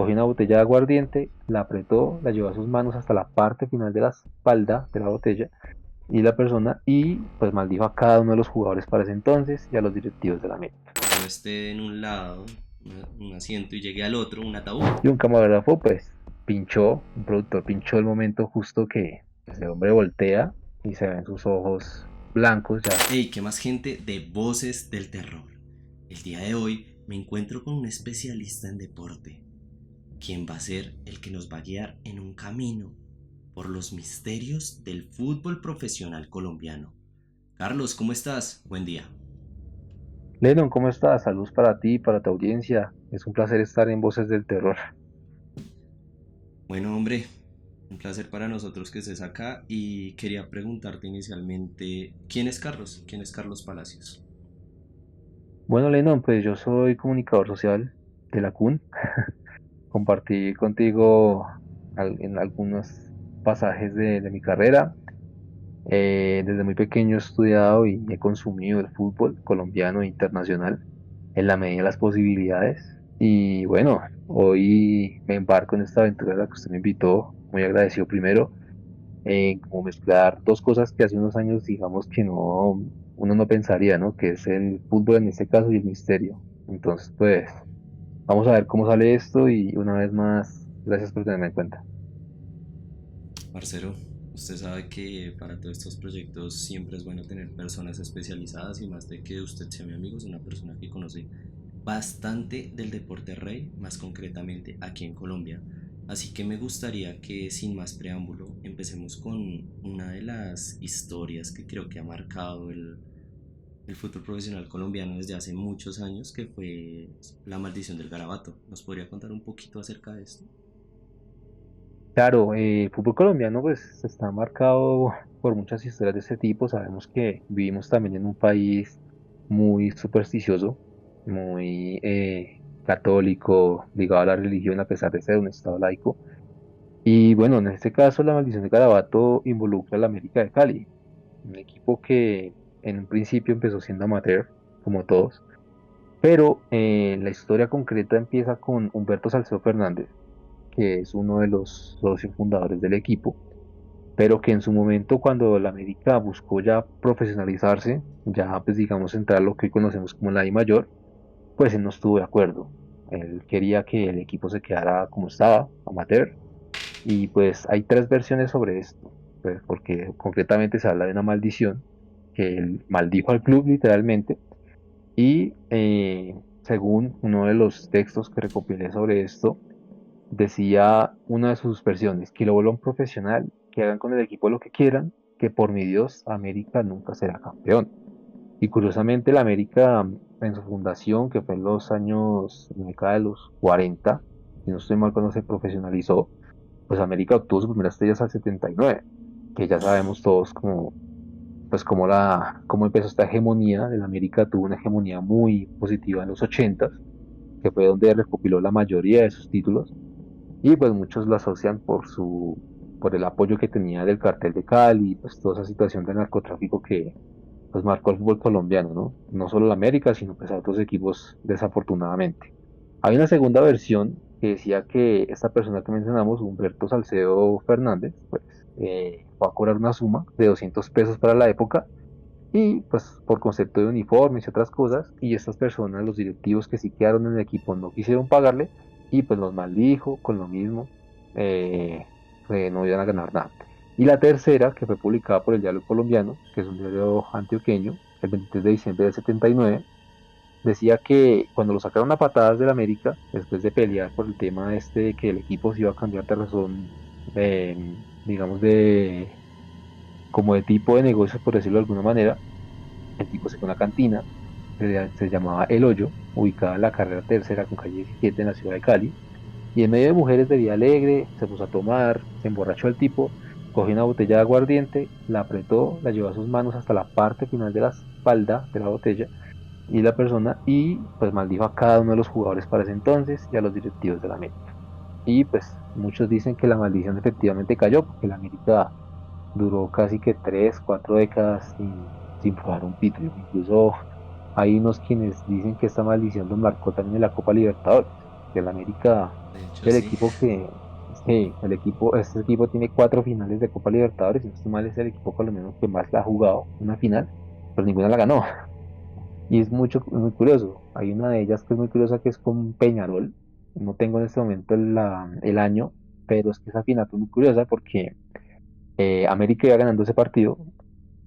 cogió una botella de aguardiente, la apretó, la llevó a sus manos hasta la parte final de la espalda de la botella y la persona y pues maldijo a cada uno de los jugadores para ese entonces y a los directivos de la América. Yo esté en un lado, un asiento, y llegue al otro, un ataúd. Y un camarógrafo pues pinchó, un productor pinchó el momento justo que ese hombre voltea y se ven sus ojos blancos ya. Hey, ¿qué más gente de Voces del Terror? El día de hoy me encuentro con un especialista en deporte, quien va a ser el que nos va a guiar en un camino por los misterios del fútbol profesional colombiano. Carlos, ¿cómo estás? Buen día. Lennon, ¿cómo estás? Saludos para ti y para tu audiencia. Es un placer estar en Voces del Terror. Bueno, hombre, un placer para nosotros que estés acá y quería preguntarte inicialmente, ¿quién es Carlos? ¿Quién es Carlos Palacios? Bueno, Lennon, pues yo soy comunicador social de la CUN. Compartí contigo en algunos pasajes de mi carrera. Desde muy pequeño he estudiado y he consumido el fútbol colombiano e internacional en la medida de las posibilidades. Y bueno, hoy me embarco en esta aventura a la que usted me invitó, muy agradecido primero, en como mezclar dos cosas que hace unos años digamos que no, uno no pensaría, ¿no? Que es el fútbol en este caso y el misterio. Entonces, pues, vamos a ver cómo sale esto y una vez más, gracias por tenerme en cuenta. Marcelo, usted sabe que para todos estos proyectos siempre es bueno tener personas especializadas y más de que usted sea mi amigo, es una persona que conoce bastante del deporte rey, más concretamente aquí en Colombia. Así que me gustaría que sin más preámbulo empecemos con una de las historias que creo que ha marcado el fútbol profesional colombiano desde hace muchos años, que fue la maldición del garabato. ¿Nos podría contar un poquito acerca de esto? Claro, el fútbol colombiano pues está marcado por muchas historias de este tipo. Sabemos que vivimos también en un país muy supersticioso, muy católico, ligado a la religión a pesar de ser un estado laico. Y bueno, en este caso la maldición de Garabato involucra al América de Cali, un equipo que en un principio empezó siendo amateur, como todos, pero la historia concreta empieza con Humberto Salcedo Fernández, que es uno de los socios fundadores del equipo, pero que en su momento cuando la América buscó ya profesionalizarse, ya pues digamos entrar a lo que hoy conocemos como la I mayor, pues él no estuvo de acuerdo. Él quería que el equipo se quedara como estaba, amateur, y pues hay tres versiones sobre esto, pues, porque concretamente se habla de una maldición, que él maldijo al club literalmente, y según uno de los textos que recopilé sobre esto, decía una de sus versiones, que lo vuelvan profesional, que hagan con el equipo lo que quieran, que por mi Dios, América nunca será campeón. Y curiosamente la América en su fundación, que fue en los años, en la década de los 40, si no estoy mal cuando se profesionalizó, pues América obtuvo su primera estrella hasta el 79, que ya sabemos todos como, pues cómo empezó esta hegemonía. El América tuvo una hegemonía muy positiva en los 80, que fue donde recopiló la mayoría de sus títulos y pues muchos lo asocian por el apoyo que tenía del cartel de Cali, pues toda esa situación de narcotráfico que pues marcó el fútbol colombiano, ¿no? No solo la América, sino pues a otros equipos desafortunadamente. Hay una segunda versión que decía que esta persona que mencionamos, Humberto Salcedo Fernández, pues fue a cobrar una suma de 200 pesos para la época y pues por concepto de uniformes y otras cosas, y estas personas, los directivos que sí quedaron en el equipo, no quisieron pagarle y pues los maldijo con lo mismo, que no iban a ganar nada. Y la tercera, que fue publicada por el Diario Colombiano, que es un diario antioqueño, el 23 de diciembre del 79, decía que cuando lo sacaron a patadas del América, después de pelear por el tema este de que el equipo se iba a cambiar de razón, digamos, como de tipo de negocio, por decirlo de alguna manera, el tipo se fue a una cantina, se llamaba El Hoyo, ubicada en la carrera tercera con calle 17 en la ciudad de Cali, y en medio de mujeres de vida alegre, se puso a tomar, se emborrachó el tipo, cogió una botella de aguardiente, la apretó, la llevó a sus manos hasta la parte final de la espalda de la botella y la persona, y pues maldijo a cada uno de los jugadores para ese entonces y a los directivos de la América. Y pues muchos dicen que la maldición efectivamente cayó, porque la América duró casi que 3, 4 décadas sin jugar un título. Incluso hay unos quienes dicen que esta maldición lo marcó también en la Copa Libertadores, que el América De Yo El sí. equipo que, sí, este equipo tiene 4 finales de Copa Libertadores, y no estoy mal, es el equipo colombiano que más la ha jugado, una final, pero ninguna la ganó. Y es muy curioso. Hay una de ellas que es muy curiosa, que es con Peñarol. No tengo en este momento el año, pero es que esa final fue muy curiosa porque América iba ganando ese partido,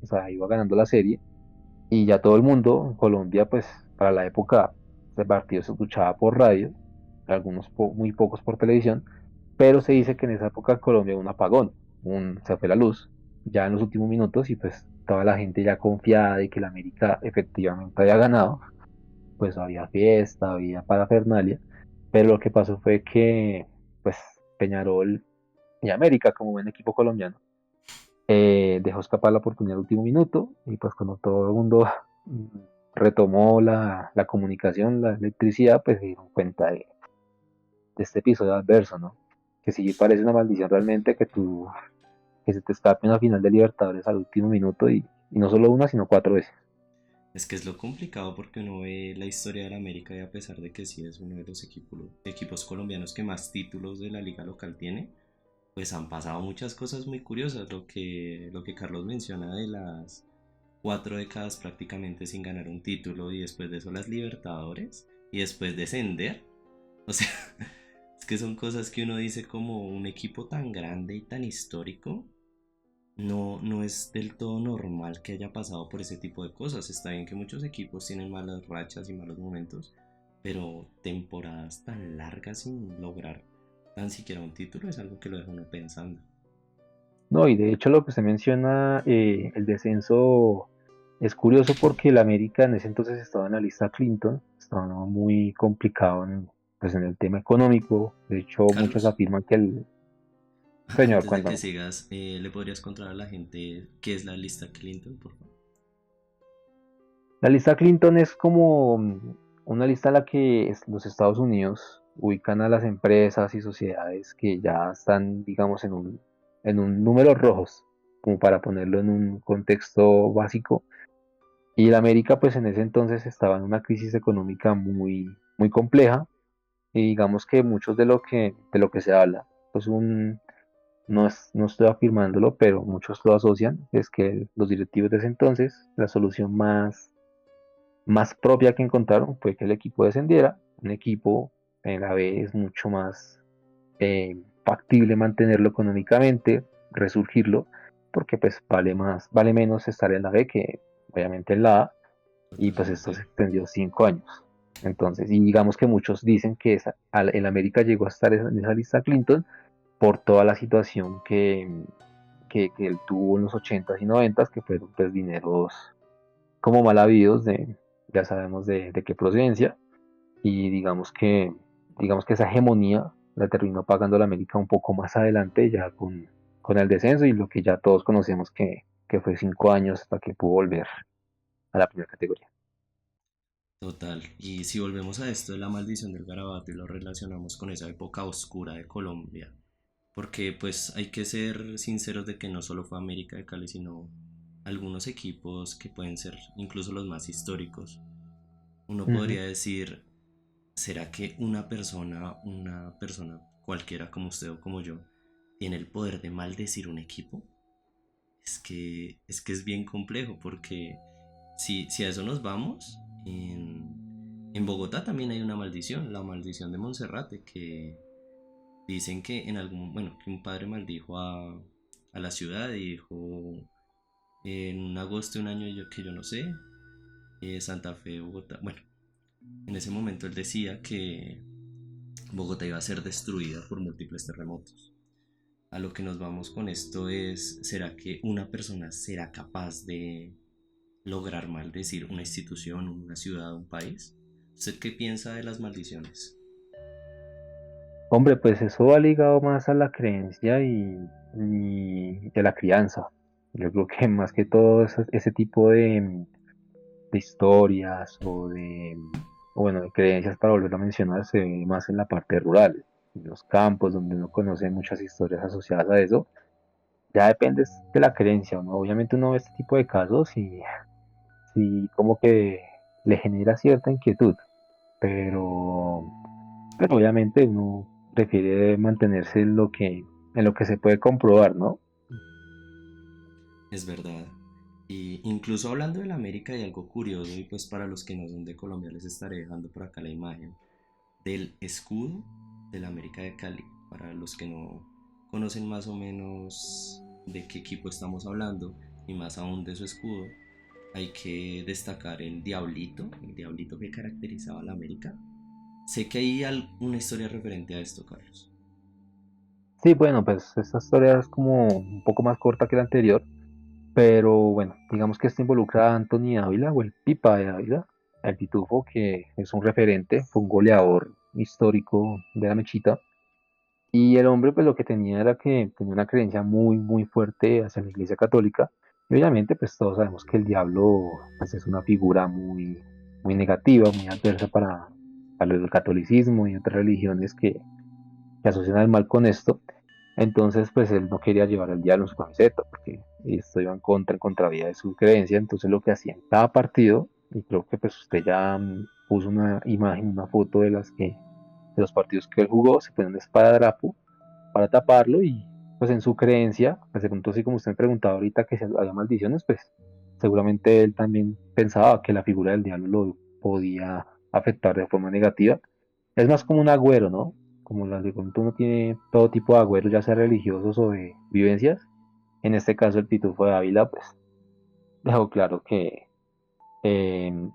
o sea, iba ganando la serie, y ya todo el mundo en Colombia, pues para la época, ese partido se escuchaba por radio, muy pocos por televisión, pero se dice que en esa época en Colombia hubo un apagón, se fue la luz ya en los últimos minutos, y pues toda la gente ya confiada de que la América efectivamente había ganado, pues había fiesta, había parafernalia, pero lo que pasó fue que pues Peñarol y América, como buen equipo colombiano, dejó escapar la oportunidad al último minuto, y pues cuando todo el mundo mm, retomó la comunicación, la electricidad, pues se dieron cuenta de este episodio adverso, ¿no? Que sí parece una maldición realmente que se te escape una final de Libertadores al último minuto, y no solo una, sino 4 veces. Es que es lo complicado porque uno ve la historia del América y a pesar de que sí es uno de los equipos colombianos que más títulos de la liga local tiene, pues han pasado muchas cosas muy curiosas. Lo que Carlos menciona de las 4 décadas prácticamente sin ganar un título y después de eso las Libertadores y después descender. O sea, es que son cosas que uno dice como un equipo tan grande y tan histórico. No es del todo normal que haya pasado por ese tipo de cosas. Está bien que muchos equipos tienen malas rachas y malos momentos, pero temporadas tan largas sin lograr tan siquiera un título es algo que lo deja uno pensando. No, y de hecho lo que se menciona, el descenso, es curioso porque el América en ese entonces estaba en la lista Clinton, estaba muy complicado pues en el tema económico. De hecho, muchos Carlos, afirman que el señor, antes de que cuéntame. sigas, ¿le podrías contar a la gente qué es la lista Clinton, por favor? La lista Clinton es como una lista en la que los Estados Unidos ubican a las empresas y sociedades que ya están, digamos, en un números rojos, como para ponerlo en un contexto básico. Y la América, pues en ese entonces estaba en una crisis económica muy, muy compleja, y digamos que muchos de lo que se habla, pues no estoy afirmándolo, pero muchos lo asocian, es que los directivos de ese entonces, la solución más propia que encontraron fue que el equipo descendiera. Un equipo en la B es mucho más factible mantenerlo económicamente, resurgirlo, porque pues vale menos estar en la B que obviamente en la A, y pues esto se Totalmente. extendió 5 años. Entonces, y digamos que muchos dicen que el América llegó a estar en esa lista Clinton por toda la situación que él tuvo en los 80s y 90s, que fueron pues dineros como mal habidos, ya sabemos de qué procedencia, y digamos que esa hegemonía la terminó pagando la América un poco más adelante, ya con el descenso, y lo que ya todos conocemos que fue 5 años hasta que pudo volver a la primera categoría. Total. Y si volvemos a esto de la maldición del garabato y lo relacionamos con esa época oscura de Colombia, porque pues hay que ser sinceros de que no solo fue América de Cali, sino algunos equipos que pueden ser incluso los más históricos. Uno Ujú. podría decir, ¿será que una persona cualquiera como usted o como yo, tiene el poder de maldecir un equipo? Es que es bien complejo porque si a eso nos vamos, en Bogotá también hay una maldición, la maldición de Monserrate, que dicen que bueno, que un padre maldijo a la ciudad y dijo en agosto de un año que yo no sé, Santa Fe, Bogotá, bueno, en ese momento él decía que Bogotá iba a ser destruida por múltiples terremotos. A lo que nos vamos con esto es, ¿será que una persona será capaz de lograr maldecir una institución, una ciudad, un país? ¿Usted qué piensa de las maldiciones? Hombre, pues eso va ligado más a la creencia y de la crianza. Yo creo que más que todo ese tipo de historias o bueno, de creencias, para volver a mencionar, se ve más en la parte rural, en los campos, donde uno conoce muchas historias asociadas a eso. Ya depende de la creencia, ¿no? Obviamente uno ve este tipo de casos y como que le genera cierta inquietud, pero obviamente uno prefiere mantenerse en lo que se puede comprobar, ¿no? Es verdad. Y incluso hablando de la América hay algo curioso y pues para los que no son de Colombia les estaré dejando por acá la imagen del escudo de la América de Cali. Para los que no conocen más o menos de qué equipo estamos hablando y más aún de su escudo, hay que destacar el diablito que caracterizaba a la América. Sé que hay una historia referente a esto, Carlos. Sí, bueno, pues esta historia es como un poco más corta que la anterior, pero bueno, digamos que esto involucra a Anthony Ávila o el Pipa de Ávila, el Pitufo, que es un referente, fue un goleador histórico de la Mechita. Y el hombre pues lo que tenía era que tenía una creencia muy muy fuerte hacia la Iglesia Católica. Y obviamente pues todos sabemos que el diablo pues es una figura muy negativa, muy adversa para el catolicismo y otras religiones que asocian al mal con esto. Entonces pues él no quería llevar al diablo en su camiseta porque esto iba en contravía de su creencia. Entonces lo que hacía en cada partido, y creo que pues usted ya puso una imagen, una foto de los partidos que él jugó, se pone una espada de espadadrapo para taparlo y pues en su creencia, pues de pronto así como usted me preguntaba ahorita que si había maldiciones, pues seguramente él también pensaba que la figura del diablo lo podía afectar de forma negativa. Es más como un agüero, ¿no? Como las de pronto uno tiene todo tipo de agüeros, ya sea religiosos o de vivencias. En este caso el Pitufo de Ávila, pues dejó claro que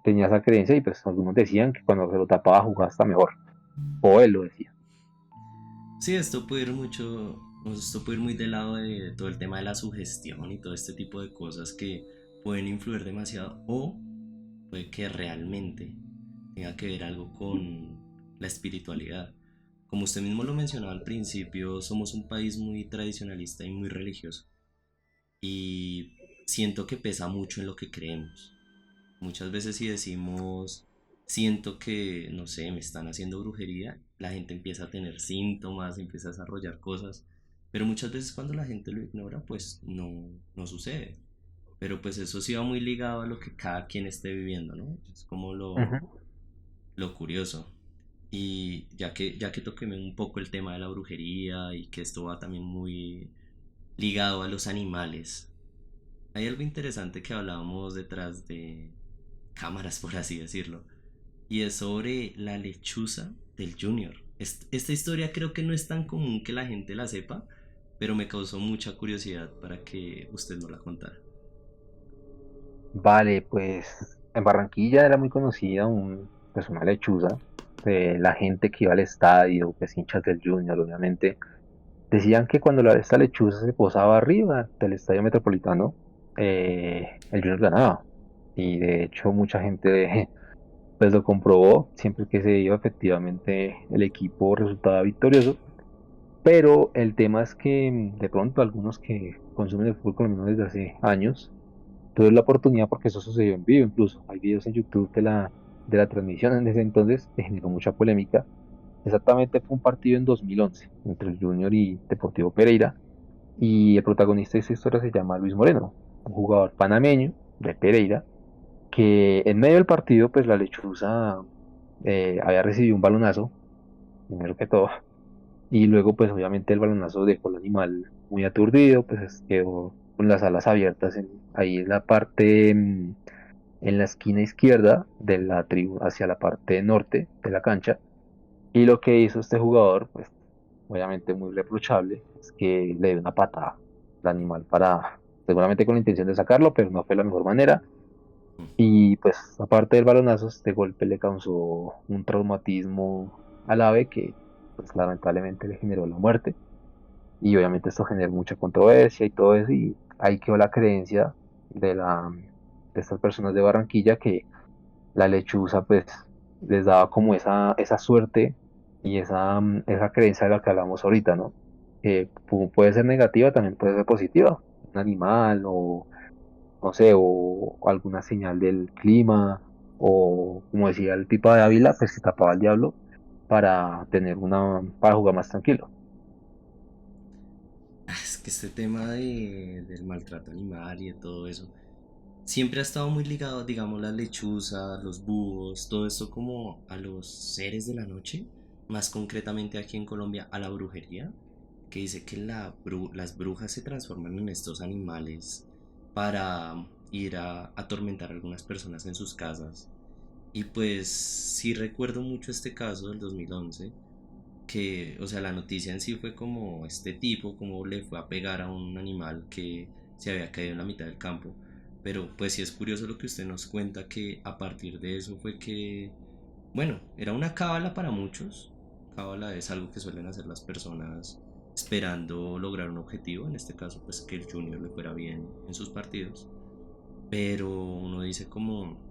tenía esa creencia y pues algunos decían que cuando se lo tapaba jugaba hasta mejor, o él lo decía. Sí, esto puede ir muy del lado de todo el tema de la sugestión y todo este tipo de cosas que pueden influir demasiado o puede que realmente tenga que ver algo con la espiritualidad. Como usted mismo lo mencionaba al principio, somos un país muy tradicionalista y muy religioso y siento que pesa mucho en lo que creemos. Muchas veces si decimos, siento que, no sé, me están haciendo brujería, la gente empieza a tener síntomas, empieza a desarrollar cosas, pero muchas veces cuando la gente lo ignora, pues no sucede. Pero pues eso sí va muy ligado a lo que cada quien esté viviendo, ¿no? Es como Ujú. lo curioso. Y ya que toqué un poco el tema de la brujería y que esto va también muy ligado a los animales, hay algo interesante que hablábamos detrás de cámaras, por así decirlo, y es sobre la lechuza del Junior. Esta historia creo que no es tan común que la gente la sepa, pero me causó mucha curiosidad para que usted nos la contara. Vale, pues en Barranquilla era muy conocida pues una lechuza. La gente que iba al estadio, pues hinchas del Junior, obviamente, decían que cuando esta lechuza se posaba arriba del estadio metropolitano, el Junior ganaba. Y de hecho mucha gente pues lo comprobó, siempre que se iba efectivamente el equipo resultaba victorioso. Pero el tema es que de pronto algunos que consumen el fútbol colombiano desde hace años, tuve la oportunidad porque eso sucedió en vivo incluso. Hay videos en YouTube de la transmisión en ese entonces, generó mucha polémica. Exactamente fue un partido en 2011 entre el Junior y Deportivo Pereira. Y el protagonista de esta historia se llama Luis Moreno, un jugador panameño de Pereira, que en medio del partido, pues la lechuza había recibido un balonazo, primero que todo. Y luego, pues obviamente el balonazo dejó al animal muy aturdido, pues quedó con las alas abiertas ahí en la parte en la esquina izquierda de la tribu hacia la parte norte de la cancha. Y lo que hizo este jugador, pues obviamente muy reprochable, es que le dio una patada al animal para, seguramente con la intención de sacarlo, pero no fue la mejor manera. Y pues aparte del balonazo, este golpe le causó un traumatismo al ave que pues lamentablemente le generó la muerte. Y obviamente esto generó mucha controversia y todo eso, y ahí quedó la creencia de estas personas de Barranquilla que la lechuza pues les daba como esa suerte y esa creencia de la que hablamos ahorita, ¿no? Que puede ser negativa, también puede ser positiva. Un animal o, no sé, o alguna señal del clima, o como decía el Pipa de Ávila, pues se tapaba al diablo para jugar más tranquilo. Es que este tema del maltrato animal y de todo eso siempre ha estado muy ligado, digamos, la lechuza, los búhos, todo esto como a los seres de la noche. más concretamente aquí en Colombia, a la brujería, que dice que las brujas se transforman en estos animales para ir a atormentar a algunas personas en sus casas. Y pues sí recuerdo mucho este caso del 2011, que, o sea, la noticia en sí fue como este tipo, como le fue a pegar a un animal que se había caído en la mitad del campo. Pero pues sí es curioso lo que usted nos cuenta, que a partir de eso fue que, bueno, era una cábala para muchos. Cábala es algo que suelen hacer las personas esperando lograr un objetivo, en este caso pues que el Junior le fuera bien en sus partidos. Pero uno dice como,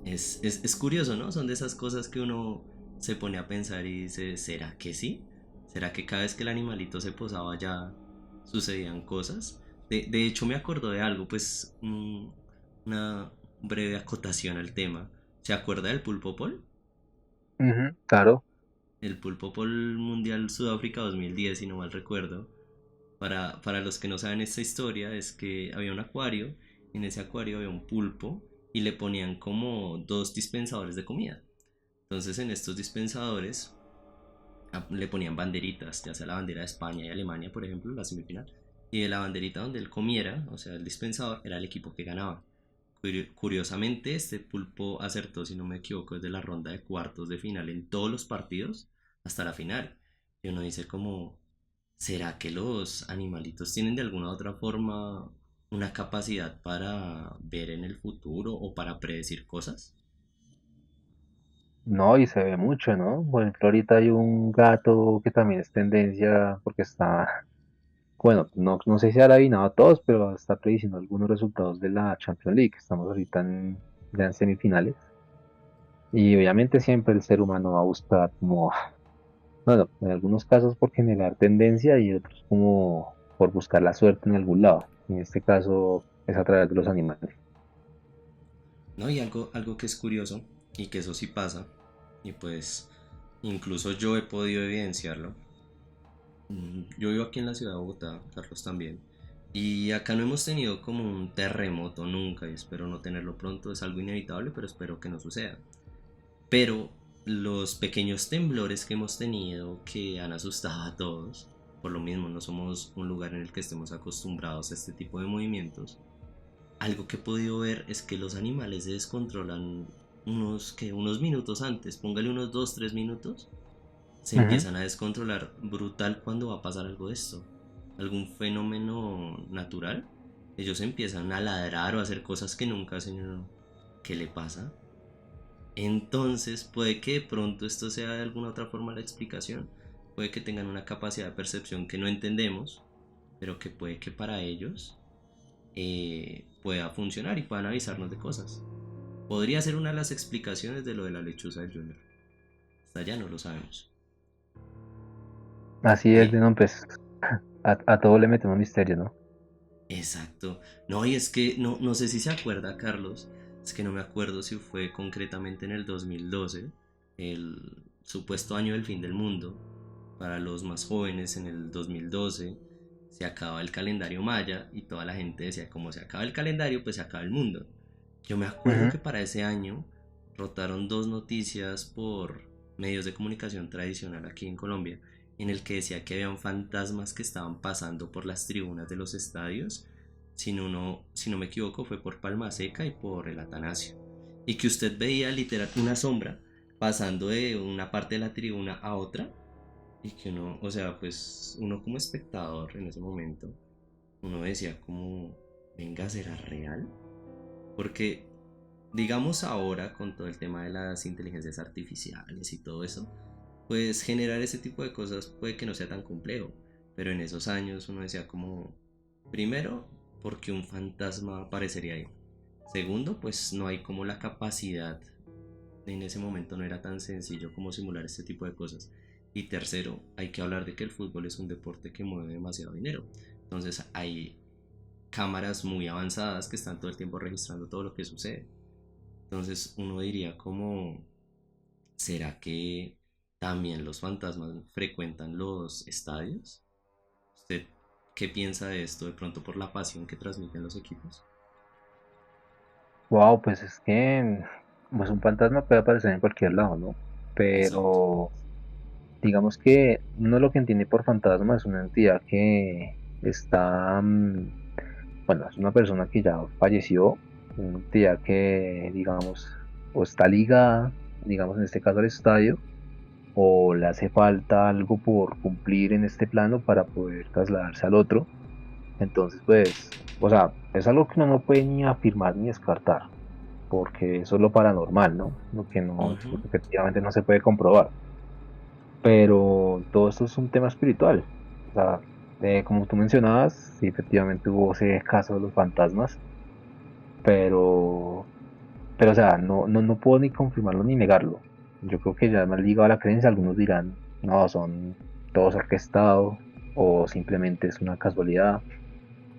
es curioso, ¿no? Son de esas cosas que uno se pone a pensar y dice, ¿será que sí? ¿Será que cada vez que el animalito se posaba ya sucedían cosas? De hecho me acordó de algo, pues una breve acotación al tema. ¿Se acuerda del pulpo Pol? Ujú, claro. El pulpo Pol Mundial Sudáfrica 2010, si no mal recuerdo. Para los que no saben esta historia, es que había un acuario, en ese acuario había un pulpo y le ponían como dos dispensadores de comida. Entonces en estos dispensadores le ponían banderitas, ya sea la bandera de España y Alemania, por ejemplo, la semifinal, y de la banderita donde él comiera, o sea, el dispensador, era el equipo que ganaba. Curiosamente, este pulpo acertó, si no me equivoco, desde la ronda de cuartos de final en todos los partidos hasta la final. Y uno dice como, ¿será que los animalitos tienen de alguna u otra forma una capacidad para ver en el futuro o para predecir cosas? No, y se ve mucho, ¿no? Por ejemplo, ahorita hay un gato que también es tendencia porque está, bueno, no sé si ha adivinado a todos, pero está prediciendo algunos resultados de la Champions League. Estamos ahorita ya en semifinales. Y obviamente siempre el ser humano va a buscar como, bueno, en algunos casos por generar tendencia y otros como por buscar la suerte en algún lado. En este caso es a través de los animales. ¿No? Y algo que es curioso, y que eso sí pasa, y pues incluso yo he podido evidenciarlo. Yo vivo aquí en la ciudad de Bogotá, Carlos también, y acá no hemos tenido como un terremoto nunca, y espero no tenerlo pronto, es algo inevitable, pero espero que no suceda. Pero los pequeños temblores que hemos tenido que han asustado a todos, por lo mismo no somos un lugar en el que estemos acostumbrados a este tipo de movimientos, algo que he podido ver es que los animales se descontrolan unos minutos antes, póngale unos 2 3 minutos, se Ujú. empiezan a descontrolar brutal cuando va a pasar algo de esto, algún fenómeno natural. Ellos empiezan a ladrar o a hacer cosas que nunca hacen. Uno, ¿qué le pasa? Entonces puede que de pronto esto sea de alguna otra forma la explicación. Puede que tengan una capacidad de percepción que no entendemos, pero que puede que para ellos pueda funcionar y puedan avisarnos de cosas. Podría ser una de las explicaciones de lo de la lechuza del Junior. Hasta ya no lo sabemos. Así es, Eh, no, pues a todo le metemos misterio, ¿no? exacto. No, y es que no sé si se acuerda, Carlos. Es que no me acuerdo si fue concretamente en el 2012, el supuesto año del fin del mundo. Para los más jóvenes, en el 2012 se acaba el calendario maya y toda la gente decía, como se acaba el calendario, pues se acaba el mundo. Yo me acuerdo Ujú. que para ese año rotaron dos noticias por medios de comunicación tradicional aquí en Colombia, en el que decía que habían fantasmas que estaban pasando por las tribunas de los estadios. Si no me equivoco, fue por Palma Seca y por el Atanasio. Y que usted veía literal una sombra pasando de una parte de la tribuna a otra. Y que uno, o sea, pues uno como espectador en ese momento, uno decía como, venga, ¿será real? Porque, digamos ahora, con todo el tema de las inteligencias artificiales y todo eso, pues generar ese tipo de cosas puede que no sea tan complejo. Pero en esos años uno decía como, primero, porque un fantasma aparecería ahí. Segundo, pues no hay como la capacidad, en ese momento no era tan sencillo como simular este tipo de cosas. Y tercero, hay que hablar de que el fútbol es un deporte que mueve demasiado dinero. Entonces hay cámaras muy avanzadas que están todo el tiempo registrando todo lo que sucede. Entonces uno diría como, ¿será que también los fantasmas frecuentan los estadios? ¿Usted qué piensa de esto de pronto por la pasión que transmiten los equipos? Wow, pues es que pues un fantasma puede aparecer en cualquier lado, ¿no? Exacto. Pero digamos que uno lo que entiende por fantasma es una entidad que está, bueno, es una persona que ya falleció, una entidad que, digamos, o está ligada, digamos, en este caso al estadio, o le hace falta algo por cumplir en este plano para poder trasladarse al otro. Entonces, pues, o sea, es algo que uno no puede ni afirmar ni descartar, porque eso es lo paranormal, ¿no? Lo que no, lo Ujú. que efectivamente no se puede comprobar. Pero todo esto es un tema espiritual. O sea, como tú mencionabas, sí, efectivamente hubo ese caso de los fantasmas, pero, o sea, no puedo ni confirmarlo ni negarlo. Yo creo que ya más ligado a la creencia, algunos dirán, no, son todos orquestados, o simplemente es una casualidad,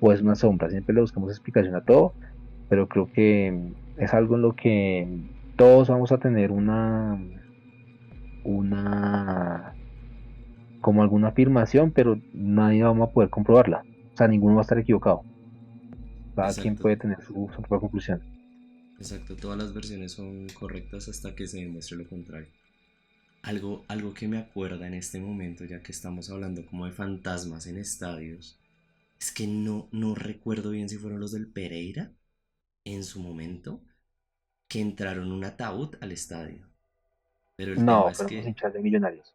o es una sombra. Siempre le buscamos explicación a todo, pero creo que es algo en lo que todos vamos a tener una, como alguna afirmación, pero nadie vamos a poder comprobarla. O sea, ninguno va a estar equivocado. Cada quien Exacto, puede tener su propia conclusión. exacto. Todas las versiones son correctas hasta que se demuestre lo contrario. Algo que me acuerda en este momento, ya que estamos hablando como de fantasmas en estadios, es que no recuerdo bien si fueron los del Pereira en su momento, que entraron un ataúd al estadio. Pero el tema No, es fueron los que hinchas de Millonarios.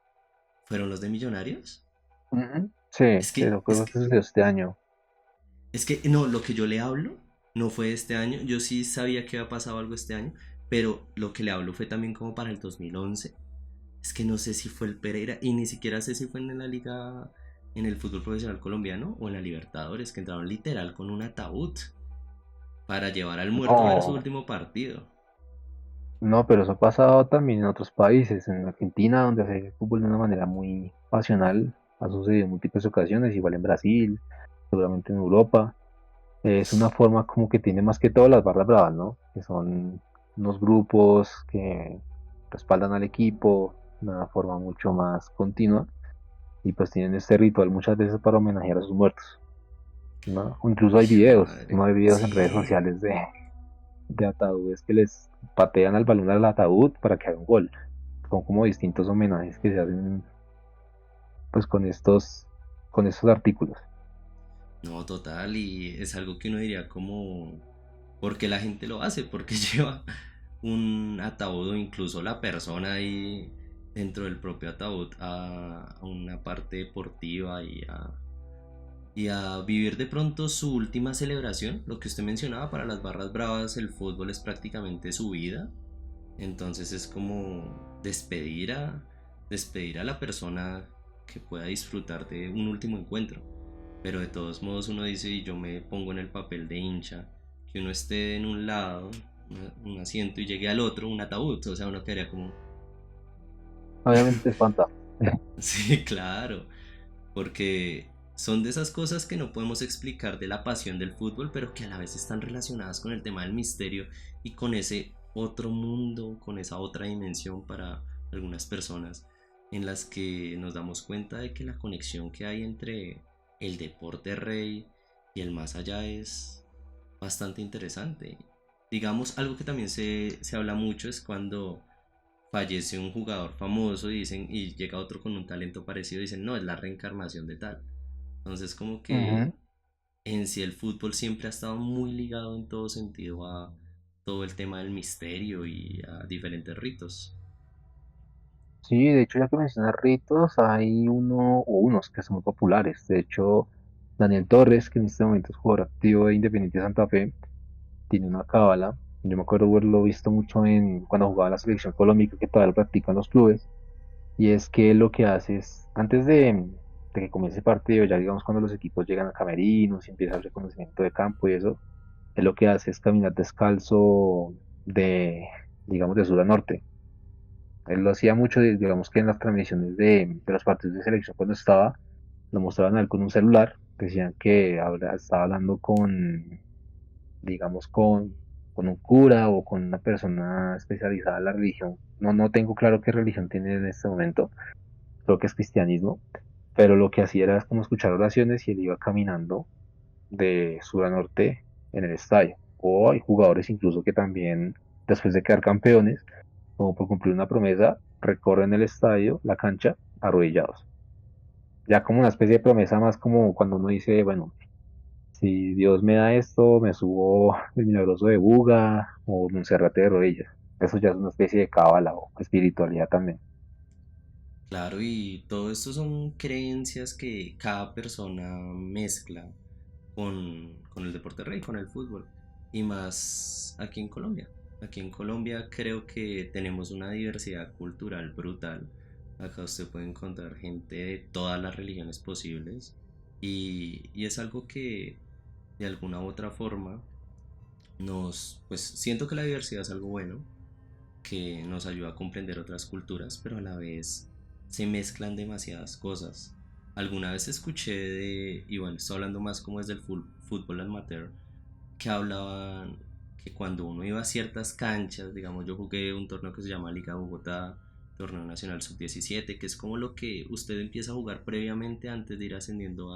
fueron los de Millonarios. Ujú. Sí, Es sí, que, eso fue es lo que, que sucedió este año. es que, no, lo que yo le hablo no fue este año. Yo sí sabía que había pasado algo este año, pero lo que le hablo fue también como para el 2011. Es que no sé si fue el Pereira y ni siquiera sé si fue en la liga, en el fútbol profesional colombiano o en la Libertadores, que entraron literal con un ataúd para llevar al muerto a ver su No, último partido. no, pero eso ha pasado también en otros países. En Argentina, donde se hace fútbol de una manera muy pasional, ha sucedido en múltiples ocasiones, igual en Brasil, seguramente en Europa. Es una forma como que tiene más que todo las barras bravas, ¿no? Que son unos grupos que respaldan al equipo de una forma mucho más continua y pues tienen este ritual muchas veces para homenajear a sus muertos, ¿no? O incluso hay Hijo de videos, madre. no hay videos en redes Sí. sociales de ataúdes que les patean al balón al ataúd para que haga un gol. Son como distintos homenajes que se hacen pues con estos artículos. No, total, y es algo que uno diría como, ¿por qué la gente lo hace? Porque lleva un ataúd o incluso la persona ahí dentro del propio ataúd a una parte deportiva y a vivir de pronto su última celebración? Lo que usted mencionaba, para las barras bravas el fútbol es prácticamente su vida, entonces es como despedir a la persona que pueda disfrutar de un último encuentro. Pero de todos modos uno dice, y yo me pongo en el papel de hincha, que uno esté en un lado, un asiento, y llegue al otro, un ataúd. O sea, uno quedaría como, Obviamente espanta. sí, claro, porque son de esas cosas que no podemos explicar de la pasión del fútbol, pero que a la vez están relacionadas con el tema del misterio y con ese otro mundo, con esa otra dimensión para algunas personas, en las que nos damos cuenta de que la conexión que hay entre el deporte rey y el más allá es bastante interesante. Digamos, algo que también se habla mucho es cuando fallece un jugador famoso y dicen, y llega otro con un talento parecido, y dicen, no, es la reencarnación de tal. Entonces, como Ujú. que en sí el fútbol siempre ha estado muy ligado en todo sentido a todo el tema del misterio y a diferentes ritos. Sí, de hecho, ya que mencionas ritos, hay uno o unos que son muy populares. De hecho, Daniel Torres, que en este momento es jugador activo de Independiente Santa Fe, tiene una cábala. Yo me acuerdo haberlo visto mucho en cuando jugaba en la selección Colombia, que todavía lo practican los clubes. Y es que lo que hace es, antes de que comience el partido, ya digamos cuando los equipos llegan a camerinos y empieza el reconocimiento de campo y eso, él lo que hace es caminar descalzo de, digamos, de sur a norte. Él lo hacía mucho, digamos que en las transmisiones de los partidos de selección cuando estaba, lo mostraban a él con un celular, decían que estaba hablando con, digamos, con un cura o con una persona especializada en la religión. No tengo claro qué religión tiene en este momento, creo que es cristianismo, pero lo que hacía era como escuchar oraciones y él iba caminando de sur a norte en el estadio. O hay jugadores incluso que también, después de quedar campeones, como por cumplir una promesa, recorren el estadio, la cancha, arrodillados. Ya como una especie de promesa más como cuando uno dice, bueno, si Dios me da esto, me subo el milagroso de Buga o Monserrate de rodillas. Eso ya es una especie de cábala o espiritualidad también. Claro, y todo esto son creencias que cada persona mezcla con el deporte rey, con el fútbol. Y más aquí en Colombia. Aquí en Colombia creo que tenemos una diversidad cultural brutal. Acá usted puede encontrar gente de todas las religiones posibles. Y es algo que de alguna u otra forma pues siento que la diversidad es algo bueno, que nos ayuda a comprender otras culturas, pero a la vez se mezclan demasiadas cosas. Alguna vez escuché y bueno, estoy hablando más como es del fútbol amateur, que hablaban que cuando uno iba a ciertas canchas, digamos, yo jugué un torneo que se llama Liga Bogotá, Torneo Nacional Sub-17, que es como lo que usted empieza a jugar previamente antes de ir ascendiendo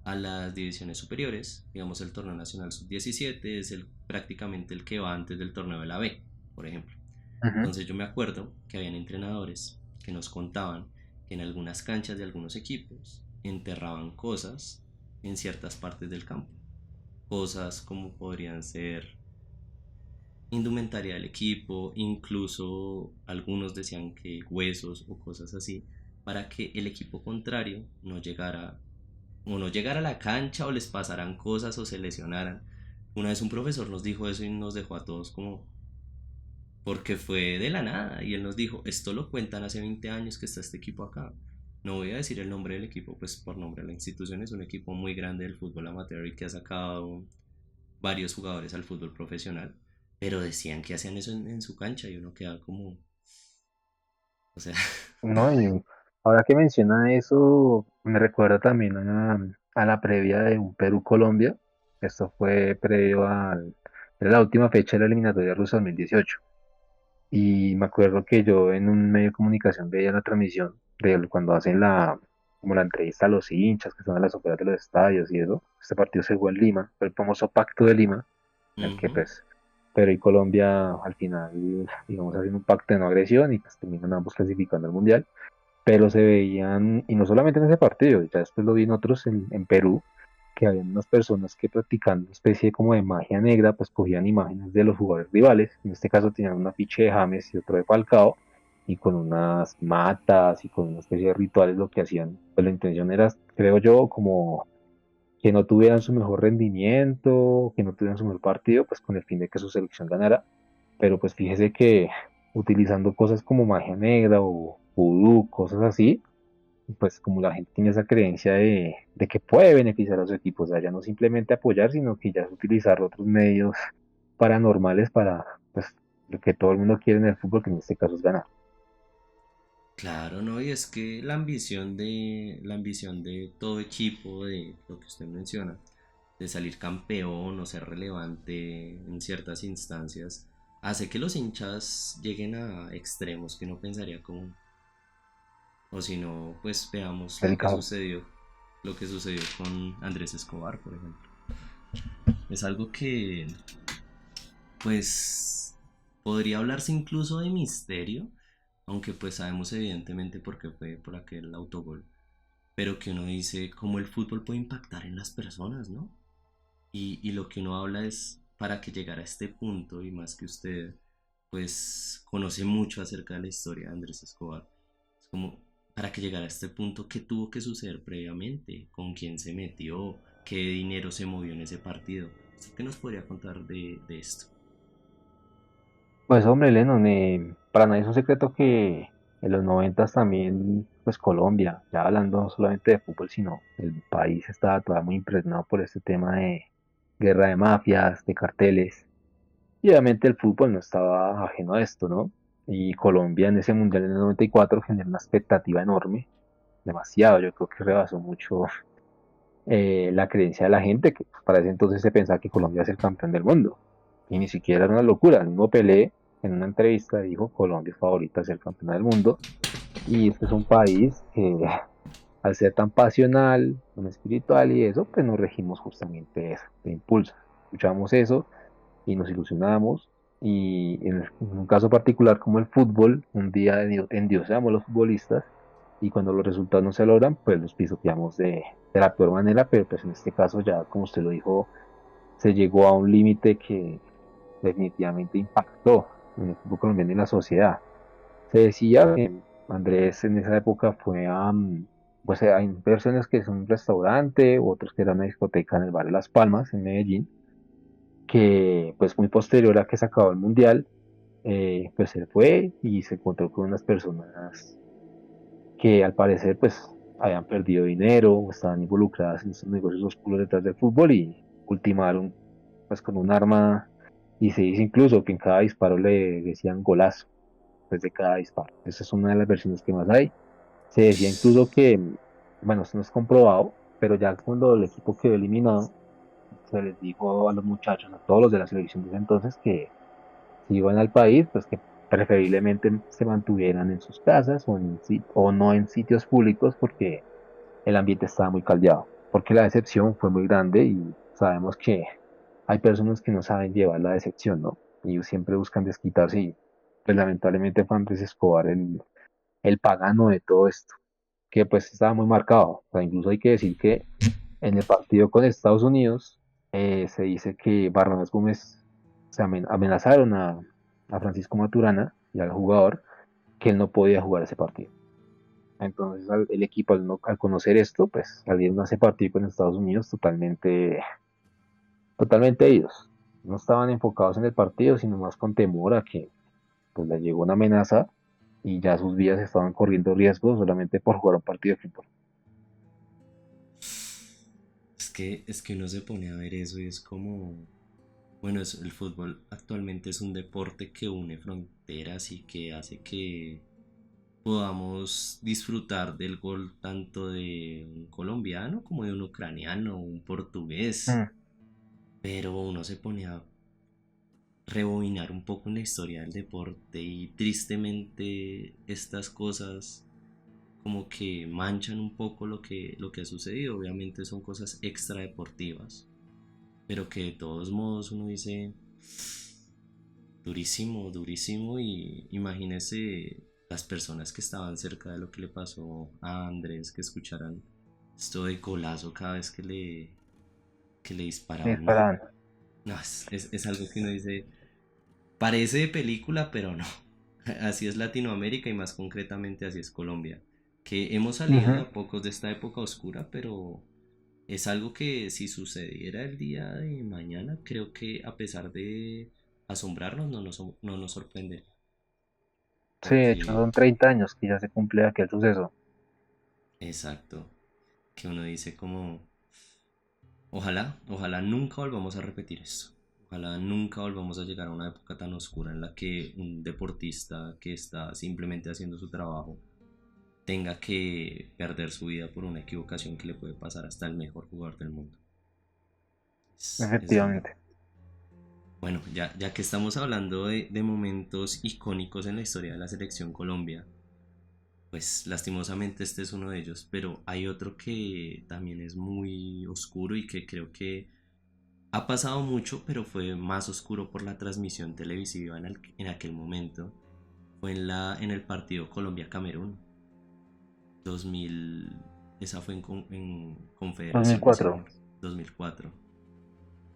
a las divisiones superiores. Digamos, el Torneo Nacional Sub-17 es prácticamente el que va antes del torneo de la B, por ejemplo. Ujú. Entonces yo me acuerdo que habían entrenadores que nos contaban que en algunas canchas de algunos equipos enterraban cosas en ciertas partes del campo. Cosas como podrían ser indumentaria del equipo, incluso algunos decían que huesos o cosas así, para que el equipo contrario no llegara a la cancha o les pasaran cosas o se lesionaran. Una vez un profesor nos dijo eso y nos dejó a todos como, porque fue de la nada y él nos dijo, esto lo cuentan hace 20 años que está este equipo acá. No voy a decir el nombre del equipo, pues por nombre de la institución es un equipo muy grande del fútbol amateur y que ha sacado varios jugadores al fútbol profesional, pero decían que hacían eso en su cancha y uno queda como, o sea, No, y ahora que menciona eso, me recuerda también a la previa de un Perú-Colombia. Esto fue previo era la última fecha de la eliminatoria rusa 2018. Y me acuerdo que yo en un medio de comunicación veía la transmisión de cuando hacen como la entrevista a los hinchas que están a las afueras de los estadios y eso. Este partido se jugó en Lima, fue el famoso Pacto de Lima, en el que ujú, pues Perú y Colombia al final, digamos, hacen un pacto de no agresión y pues terminan ambos clasificando al Mundial. Pero se veían, y no solamente en ese partido, ya después lo vi en otros en Perú, que habían unas personas que practicando una especie como de magia negra, pues cogían imágenes de los jugadores rivales, en este caso tenían un afiche de James y otro de Falcao, y con unas matas y con una especie de rituales lo que hacían, pues la intención era, creo yo, como que no tuvieran su mejor rendimiento, que no tuvieran su mejor partido, pues con el fin de que su selección ganara, pero pues fíjese que utilizando cosas como magia negra o vudú, cosas así, pues como la gente tiene esa creencia de que puede beneficiar a su equipo, o sea, ya no simplemente apoyar, sino que ya es utilizar otros medios paranormales para, pues, lo que todo el mundo quiere en el fútbol, que en este caso es ganar. claro, ¿no? Y es que la ambición de todo equipo, de lo que usted menciona, de salir campeón o ser relevante en ciertas instancias, hace que los hinchas lleguen a extremos que uno pensaría como, o si no, pues veamos Delicado. lo que sucedió con Andrés Escobar, por ejemplo. Es algo que, pues, podría hablarse incluso de misterio, aunque pues sabemos evidentemente por qué fue por aquel autogol, pero que uno dice cómo el fútbol puede impactar en las personas, ¿no? Y lo que uno habla es para que llegara a este punto, y más que usted, pues conoce mucho acerca de la historia de Andrés Escobar, es como para que llegara a este punto, ¿qué tuvo que suceder previamente? ¿Con quién se metió? ¿Qué dinero se movió en ese partido? ¿Usted qué nos podría contar de esto? Pues hombre, Lennon, para nadie es un secreto que en los noventas también, pues Colombia, ya hablando no solamente de fútbol, sino el país estaba todavía muy impregnado por este tema de guerra de mafias, de carteles. Y obviamente el fútbol no estaba ajeno a esto, ¿no? Y Colombia en ese mundial en el 94 generó una expectativa enorme, demasiado, yo creo que rebasó mucho la creencia de la gente, que pues, para ese entonces se pensaba que Colombia iba a ser campeón del mundo. Y ni siquiera era una locura, el mismo Pelé en una entrevista dijo Colombia es favorita a ser campeona del mundo. Y este es un país que al ser tan pasional, tan espiritual y eso, pues nos regimos justamente eso, de impulso. Escuchamos eso y nos ilusionamos. Y en un caso particular como el fútbol, un día endiosamos a los futbolistas y cuando los resultados no se logran, pues los pisoteamos de la peor manera, pero pues en este caso ya, como usted lo dijo, se llegó a un límite que definitivamente impactó en el fútbol colombiano y la sociedad. Se decía que Andrés en esa época fue a, pues hay versiones que es un restaurante, otros que era una discoteca en el barrio Las Palmas, en Medellín, que pues muy posterior a que se acabó el mundial, pues él fue y se encontró con unas personas que al parecer pues habían perdido dinero o estaban involucradas en estos negocios oscuros detrás del fútbol y ultimaron pues con un arma y se dice incluso que en cada disparo le decían golazo pues de cada disparo. Esa es una de las versiones que más hay. Se decía incluso que, bueno, esto no es comprobado, pero ya cuando el equipo quedó eliminado, se les dijo a los muchachos, a todos los de la selección de ese entonces, que si iban al país, pues que preferiblemente se mantuvieran en sus casas o, o no en sitios públicos porque el ambiente estaba muy caldeado, porque la decepción fue muy grande y sabemos que hay personas que no saben llevar la decepción, ¿no? Y ellos siempre buscan desquitarse y pues lamentablemente fue Andrés Escobar el pagano de todo esto, que pues estaba muy marcado. O sea, incluso hay que decir que en el partido con Estados Unidos se dice que Barrabás Gómez amenazaron a Francisco Maturana y al jugador que él no podía jugar ese partido. Entonces el equipo al conocer esto, pues salieron a ese partido con Estados Unidos totalmente idos. No estaban enfocados en el partido, sino más con temor a que pues les llegó una amenaza y ya sus vidas estaban corriendo riesgo solamente por jugar un partido de fútbol. Es que uno se pone a ver eso y es como, bueno, el fútbol actualmente es un deporte que une fronteras y que hace que podamos disfrutar del gol tanto de un colombiano como de un ucraniano, un portugués. Mm. Pero uno se pone a rebobinar un poco en la historia del deporte y tristemente estas cosas como que manchan un poco lo que ha sucedido. Obviamente son cosas extra deportivas, pero que de todos modos uno dice durísimo, durísimo y imagínese las personas que estaban cerca de lo que le pasó a Andrés, que escucharan esto de golazo cada vez que le disparaban. No, Disparaban. no, es algo que uno dice, parece de película, pero no. Así es Latinoamérica y más concretamente así es Colombia. Que hemos salido de Ujú. a pocos de esta época oscura, pero es algo que si sucediera el día de mañana, creo que a pesar de asombrarnos, no nos sorprende. Sí, de hecho Porque, son 30 años que ya se cumple aquel suceso. exacto, que uno dice como, ojalá nunca volvamos a repetir esto. Ojalá nunca volvamos a llegar a una época tan oscura en la que un deportista que está simplemente haciendo su trabajo tenga que perder su vida por una equivocación que le puede pasar hasta el mejor jugador del mundo. Es duro. Efectivamente. Bueno, ya que estamos hablando de momentos icónicos en la historia de la selección Colombia, pues lastimosamente este es uno de ellos, pero hay otro que también es muy oscuro y que creo que ha pasado mucho, pero fue más oscuro por la transmisión televisiva en aquel momento. Fue en el partido Colombia-Camerún 2000, esa fue en Confederaciones 2004. en 2004.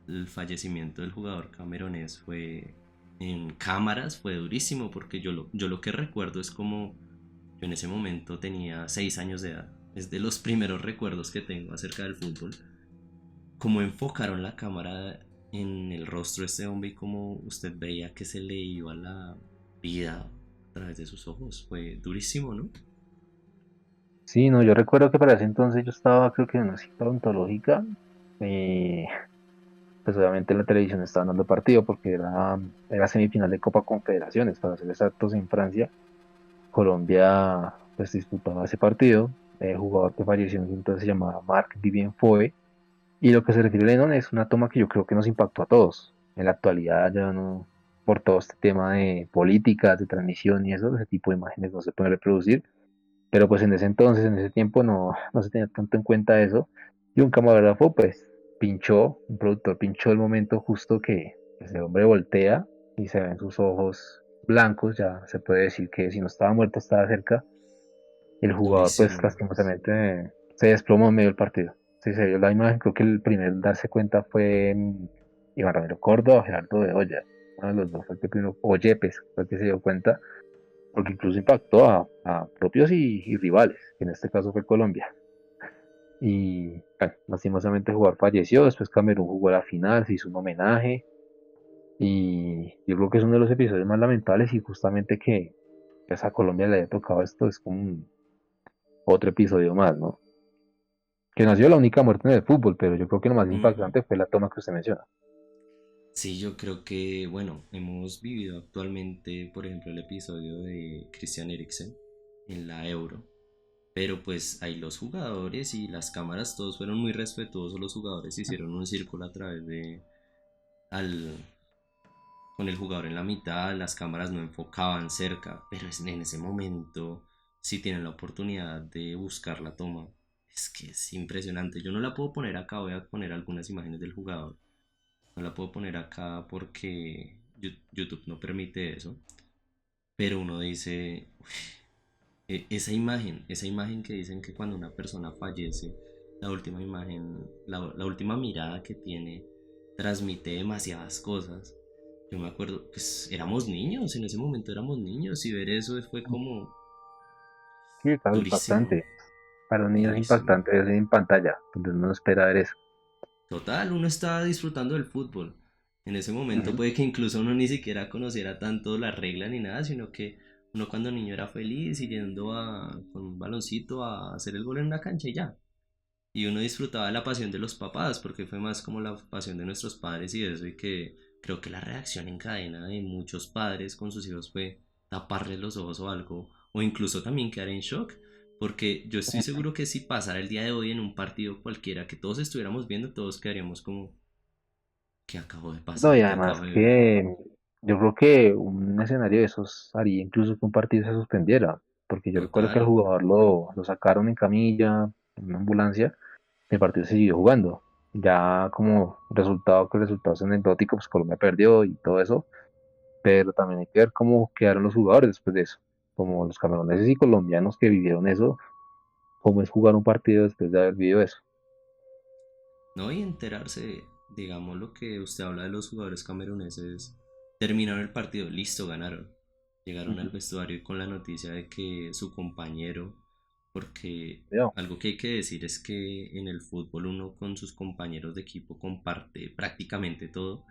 El fallecimiento del jugador camerunés fue en cámaras, fue durísimo porque yo lo que recuerdo es como yo en ese momento tenía 6 años de edad. Es de los primeros recuerdos que tengo acerca del fútbol. Como enfocaron la cámara en el rostro de este hombre y como usted veía que se le iba la vida a través de sus ojos. Fue durísimo, ¿no? Sí, no, yo recuerdo que para ese entonces yo estaba, creo que en una cita odontológica. Y pues obviamente en la televisión estaban dando partido porque era semifinal de Copa Confederaciones, para ser exactos, en Francia. Colombia pues disputaba ese partido. El jugador que falleció en ese entonces se llamaba Marc Vivien Foe. Y lo que se refiere a Lennon es una toma que yo creo que nos impactó a todos. En la actualidad ya no, por todo este tema de políticas, de transmisión y eso, ese tipo de imágenes no se pueden reproducir. Pero pues en ese entonces, en ese tiempo no se tenía tanto en cuenta eso. Y un camarógrafo pues pinchó, un productor pinchó el momento justo que pues, el hombre voltea y se ven sus ojos blancos. Ya se puede decir que si no estaba muerto estaba cerca. El jugador, pues durísimo. lastimosamente se desplomó en medio del partido. Sí, se vio la imagen, creo que el primer en darse cuenta fue Iván Ramiro Córdoba o Gerardo Bedoya. Uno de los dos fue el que primero, o Yepes, fue el que se dio cuenta, porque incluso impactó a propios y rivales, que en este caso fue Colombia. Y bueno, lastimosamente el jugador falleció, después Camerún jugó la final, se hizo un homenaje, y yo creo que es uno de los episodios más lamentables y justamente que pues, a Colombia le haya tocado esto es como otro episodio más, ¿no? Que no ha sido la única muerte en el fútbol, pero yo creo que lo más Ujú. impactante fue la toma que usted menciona. Sí, yo creo que, bueno, hemos vivido actualmente, por ejemplo, el episodio de Christian Eriksen en la Euro, pero pues ahí los jugadores y las cámaras, todos fueron muy respetuosos, los jugadores hicieron un círculo a través de, al, con el jugador en la mitad, las cámaras no enfocaban cerca, pero en ese momento, si tienen la oportunidad de buscar la toma, es que es impresionante. Yo no la puedo poner acá, voy a poner algunas imágenes del jugador. No la puedo poner acá porque YouTube no permite eso. Pero uno dice, esa imagen que dicen que cuando una persona fallece, la última imagen, la última mirada que tiene, transmite demasiadas cosas. Yo me acuerdo, pues éramos niños, en ese momento éramos niños y ver eso fue como Sí, claro, durísimo, impactante. Para un niño es durísimo. impactante verse en pantalla, donde uno no espera ver eso. Total, uno estaba disfrutando del fútbol. En ese momento Ujú. puede que incluso uno ni siquiera conociera tanto las reglas ni nada, sino que uno cuando niño era feliz y yendo con un baloncito a hacer el gol en una cancha y ya. Y uno disfrutaba la pasión de los papás, porque fue más como la pasión de nuestros padres y eso, y que creo que la reacción en cadena de muchos padres con sus hijos fue taparle los ojos o algo, o incluso también quedar en shock, porque yo estoy seguro que si pasara el día de hoy en un partido cualquiera que todos estuviéramos viendo, todos quedaríamos como, ¿qué acabo de No, pasar? y ¿Qué acabo además de ver? que yo creo que un escenario de esos haría incluso que un partido se suspendiera, porque yo recuerdo que al Total, jugador lo sacaron en camilla, en una ambulancia, el partido se siguió jugando. Ya como resultado, que el resultado es anecdótico, pues Colombia perdió y todo eso, pero también hay que ver cómo quedaron los jugadores después de eso, como los cameruneses y colombianos que vivieron eso, cómo es jugar un partido después de haber vivido eso. ¿no? Y enterarse, digamos lo que usted habla de los jugadores cameruneses, terminaron el partido, listo, ganaron. Llegaron al Ujú. vestuario con la noticia de que su compañero, porque Yo, algo que hay que decir es que en el fútbol uno con sus compañeros de equipo comparte prácticamente todo,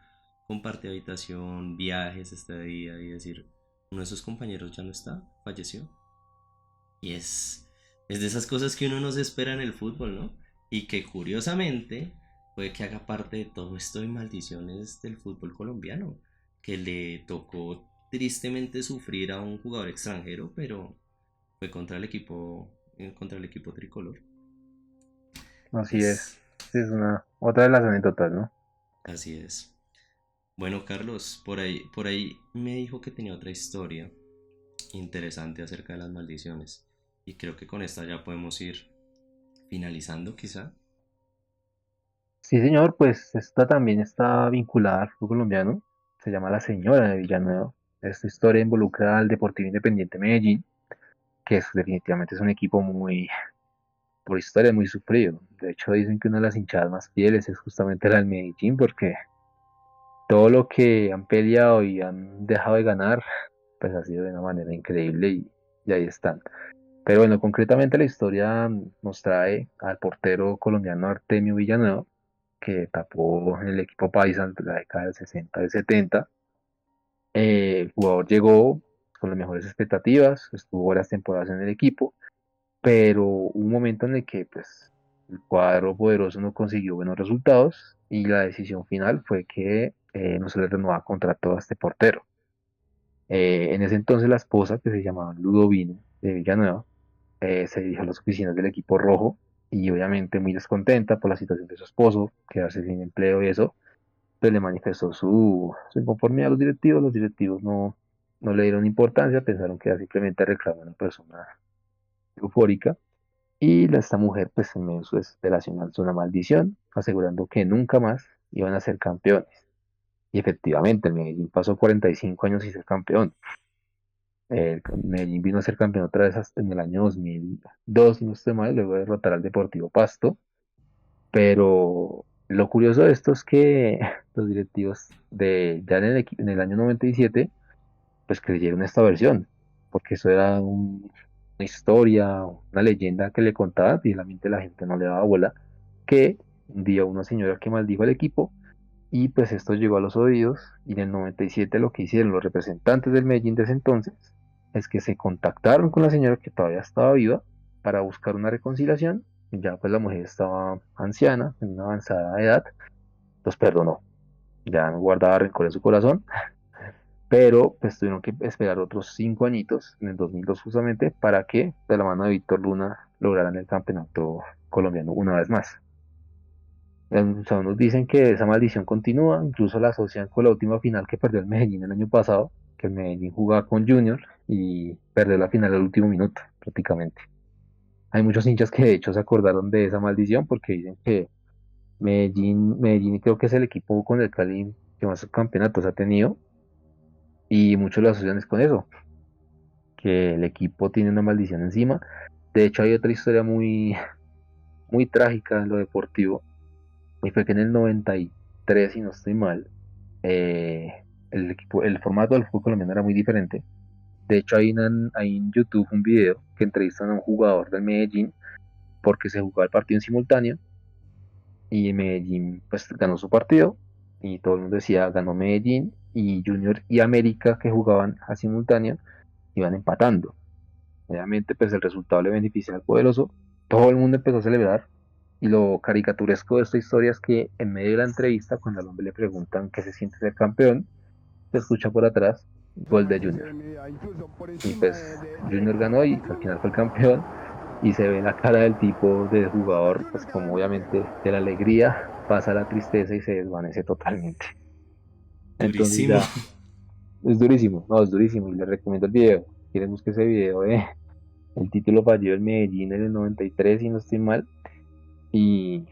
comparte habitación, viajes, estadía y decir, uno de esos compañeros ya no está, falleció. Y es de esas cosas que uno no se espera en el fútbol, ¿no? Y que curiosamente puede que haga parte de todo esto de maldiciones del fútbol colombiano, que le tocó tristemente sufrir a un jugador extranjero, pero fue contra el equipo tricolor. así es. Es, Sí, es una otra de las anécdotas, ¿no? así es. Bueno, Carlos, por ahí me dijo que tenía otra historia interesante acerca de las maldiciones. Y creo que con esta ya podemos ir finalizando, quizá. Sí, señor, pues esta también está vinculada al fútbol colombiano. Se llama La Señora de Villanueva. Esta historia involucra al Deportivo Independiente Medellín, que definitivamente es un equipo muy, por historia, muy sufrido. De hecho, dicen que una de las hinchadas más fieles es justamente la del Medellín, porque todo lo que han peleado y han dejado de ganar, pues ha sido de una manera increíble y ahí están. Pero bueno, concretamente la historia nos trae al portero colombiano Artemio Villanueva, que tapó en el equipo paisa entre la década del 60 y del 70. El jugador llegó con las mejores expectativas, estuvo varias temporadas en el equipo, pero hubo un momento en el que pues, el cuadro poderoso no consiguió buenos resultados y la decisión final fue que no se le renovaba contrato a este portero. En ese entonces la esposa, que se llamaba Ludovina de Villanueva, se dirigió a las oficinas del equipo rojo y obviamente muy descontenta por la situación de su esposo, quedarse sin empleo y eso, pues le manifestó su inconformidad a los directivos no le dieron importancia, pensaron que era simplemente reclamar a una persona eufórica y esta mujer pues en medio de su desesperación lanzó una maldición, asegurando que nunca más iban a ser campeones. Y efectivamente, el Medellín pasó 45 años sin ser campeón. Medellín vino a ser campeón otra vez en el año 2002, si no estoy mal, luego de derrotar al Deportivo Pasto. Pero lo curioso de esto es que los directivos ya en el año 97 pues creyeron esta versión, porque eso era una historia, una leyenda que le contaban y realmente la gente no le daba bola, que un día una señora que maldijo al equipo y pues esto llegó a los oídos y en el 97 lo que hicieron los representantes del Medellín de ese entonces es que se contactaron con la señora que todavía estaba viva para buscar una reconciliación. Ya pues la mujer estaba anciana, en una avanzada edad, los perdonó, ya no guardaba rencor en su corazón, pero pues tuvieron que esperar otros 5 añitos, en el 2002 justamente, para que de la mano de Víctor Luna lograran el campeonato colombiano una vez más. O sea, unos dicen que esa maldición continúa, incluso la asocian con la última final que perdió el Medellín el año pasado, que el Medellín jugaba con Junior y perdió la final al último minuto, prácticamente. Hay muchos hinchas que de hecho se acordaron de esa maldición porque dicen que Medellín creo que es el equipo con el Cali que más campeonatos ha tenido y muchos lo asocian es con eso, que el equipo tiene una maldición encima. De hecho hay otra historia muy trágica en lo deportivo y fue que en el 93, si no estoy mal, el formato del fútbol colombiano era muy diferente. De hecho, hay en YouTube un video que entrevistan a un jugador del Medellín porque se jugaba el partido en simultáneo y Medellín pues ganó su partido y todo el mundo decía ganó Medellín y Junior y América que jugaban a simultáneo iban empatando. Obviamente pues el resultado le beneficia al poderoso, todo el mundo empezó a celebrar y lo caricaturesco de esta historia es que en medio de la entrevista cuando al hombre le preguntan qué se siente ser campeón, se escucha por atrás gol de Junior. Y pues Junior ganó y al final fue el campeón y se ve la cara del tipo del jugador, pues como obviamente de la alegría pasa a la tristeza y se desvanece totalmente. Entonces Durísimo. ya, es durísimo, no, es durísimo y les recomiendo el video. Quieren buscar ese video de el título fallido del Medellín en el 93 si no estoy mal. Y,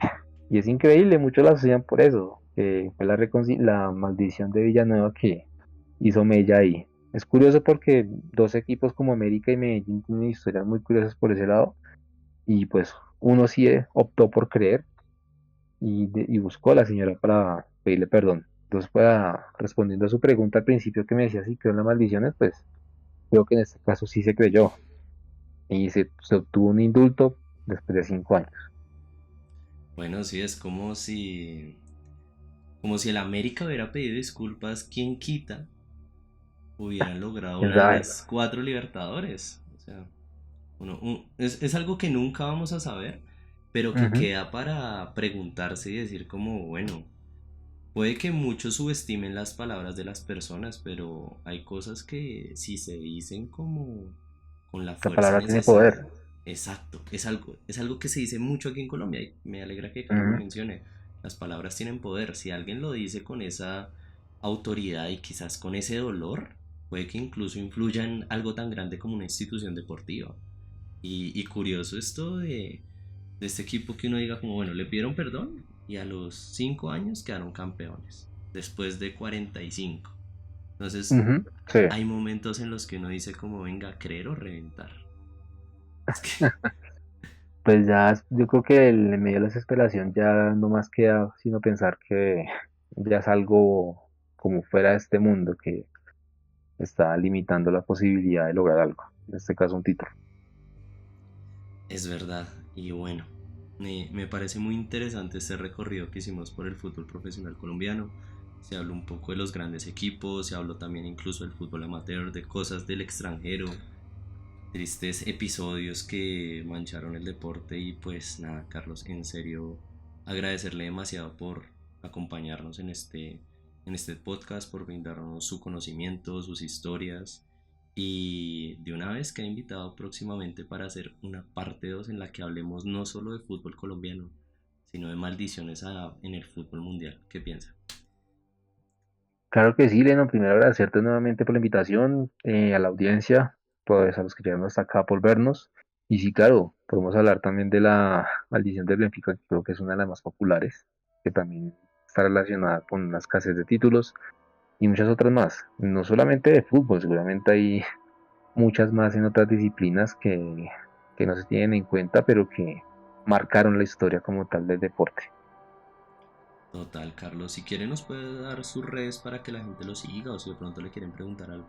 y es increíble, muchos la asocian por eso, que fue la maldición de Villanueva que hizo mella ahí. Es curioso porque dos equipos como América y Medellín tienen historias muy curiosas por ese lado y pues uno sí optó por creer y buscó a la señora para pedirle perdón. Entonces, respondiendo a su pregunta al principio que me decía si creo en las maldiciones, pues creo que en este caso sí se creyó y se obtuvo un indulto después de 5 años. Bueno, sí, es como si el América hubiera pedido disculpas, quien quita hubieran logrado ¿Quién una de sabe? las cuatro Libertadores. O sea, es algo que nunca vamos a saber, pero que Ujú. queda para preguntarse y decir como, bueno, puede que muchos subestimen las palabras de las personas, pero hay cosas que si se dicen como con la La fuerza palabra tiene poder. necesaria, exacto, es algo que se dice mucho aquí en Colombia y me alegra que Carlos lo Ujú. mencione. Las palabras tienen poder. Si alguien lo dice con esa autoridad y quizás con ese dolor, puede que incluso influya en algo tan grande como una institución deportiva. Y curioso esto de este equipo que uno diga como, bueno, le pidieron perdón y a los 5 años quedaron campeones, después de 45. Entonces, Ujú. Sí. hay momentos en los que uno dice como, venga, creer o reventar. Es que, Pues ya, yo creo que en medio de la desesperación ya no más queda sino pensar que ya es algo como fuera de este mundo que está limitando la posibilidad de lograr algo, en este caso un título. es verdad. Y bueno, me parece muy interesante este recorrido que hicimos por el fútbol profesional colombiano. Se habló un poco de los grandes equipos, se habló también incluso del fútbol amateur, de cosas del extranjero, tristes episodios que mancharon el deporte y pues nada, Carlos, en serio agradecerle demasiado por acompañarnos en este podcast, por brindarnos su conocimiento, sus historias y de una vez queda invitado próximamente para hacer una parte 2 en la que hablemos no solo de fútbol colombiano, sino de maldiciones en el fútbol mundial. ¿Qué piensa? Claro que sí, Leno, primero agradecerte nuevamente por la invitación, a la audiencia, todos a los que llegaron hasta acá por vernos. Y sí, claro, podemos hablar también de la maldición del Benfica, que creo que es una de las más populares, que también está relacionada con la escasez de títulos y muchas otras más. No solamente de fútbol, seguramente hay muchas más en otras disciplinas que no se tienen en cuenta, pero que marcaron la historia como tal del deporte. Total, Carlos, si quiere nos puede dar sus redes para que la gente lo siga o si de pronto le quieren preguntar algo.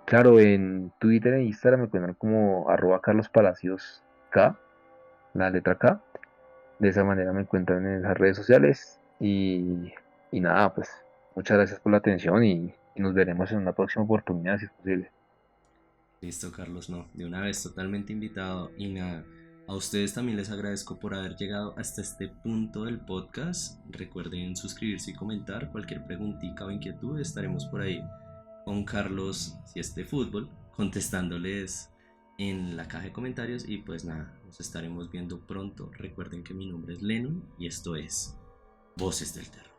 Claro, en Twitter e Instagram me encuentran como @CarlosPalaciosK, la letra K. De esa manera me encuentran en esas redes sociales y nada, pues muchas gracias por la atención y nos veremos en una próxima oportunidad si es posible. Listo, Carlos, no, de una vez totalmente invitado y nada. A ustedes también les agradezco por haber llegado hasta este punto del podcast. Recuerden suscribirse y comentar cualquier preguntita o inquietud. Estaremos por ahí con Carlos, si es de fútbol, contestándoles en la caja de comentarios. Y pues nada, nos estaremos viendo pronto. Recuerden que mi nombre es Lennon y esto es Voces del Terror.